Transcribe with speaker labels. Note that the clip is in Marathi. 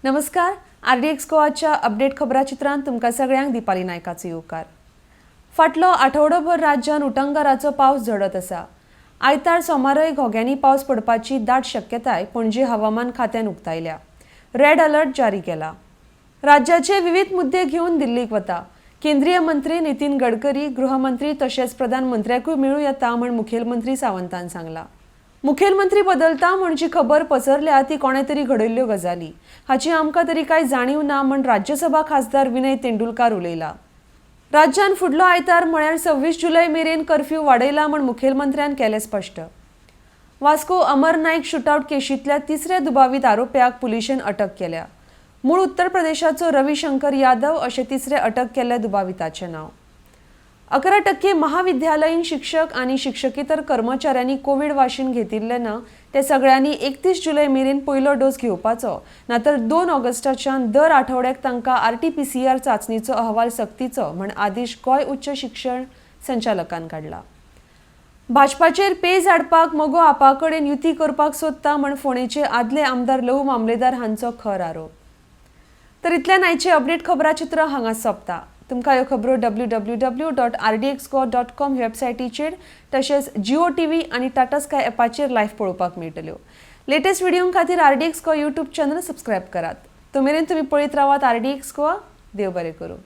Speaker 1: नमस्कार. RDX गोवाच्या अपडेट खबराचित्रांत तुमकां सगळ्यांक दीपाली नायकाचो येवकार. फाटलो आठवडोभर राज्यात उटंगराचो पावस झडत आसा. आयतार सोमारय घोग्यांनी पावस पडपाची दाट शक्यताय पणजी हवामान खात्यान उक्तायल्या. रेड अलर्ट जारी केला. राज्याचे विविध मुद्दे घेवन दिल्लीक वता. केंद्रीय मंत्री नितीन गडकरी, गृहमंत्री तशेंच प्रधानमंत्र्याकूय मेळूं येता म्हण मुखेलमंत्री सावंतान सांगला. मुखेलमंत्री बदलता म्हणची खबर पसरल्या ती कोणे तरी घडयल्ल्यो गजाली. हाची आमकां तरी कांय जाणीव ना म्हण राज्यसभा खासदार विनय तेंडुलकार उलयला. राज्यान फुडलो आयतार म्हळ्यार 26 जुलय मेरेन कर्फ्यू वाडयला म्हण मुखेलमंत्र्यान केलें स्पश्ट. वास्को अमर नाईक शूटआवट केशींतल्या तिसऱ्या दुबावीत आरोप्याक पुलिशेन अटक केल्या. मूळ उत्तर प्रदेशाचो रविशंकर यादव अशें तिसरे अटक केल्ल्या दुबाविताचें नांव. 11% महाविद्यालयीन शिक्षक आनी शिक्षकेतर कर्मचाऱ्यांनी कोविड वाशीन घेतिल्ले ना ते सगळ्यांनी 31 जुलय मेरेन पयलो डोस घेवपाचो, नातर 2 ऑगस्टाच्यान दर आठवड्याक तांकां RT-PCR चाचणीचो अहवाल सक्तीचो म्हण आदेश गोंय उच्च शिक्षण संचालकान काडला. भाजपाचेर पेज हाडपाक मोगो आपाकडेन युती करपाक सोदता म्हण फोंडेचे आदले आमदार लहू मामलेदार हांचो खर आरोप. तर इतल्यान आयचे अपडेट खबराचित्र हांगा सोंपता. तुमकां ह्यो खबरो www.rdxgo.com वेबसायटीचेर तशेंच जिओ TV आनी टाटा स्काय ॲपाचेर लायव्ह पळोवपाक मेळटल्यो. लेटेस्ट व्हिडिओ खातीर RDX गो यूट्यूब चॅनल सबस्क्रायब करात. तो मेरेन तुमी पळयत रावात RDX गोवा. देव बरें करूं.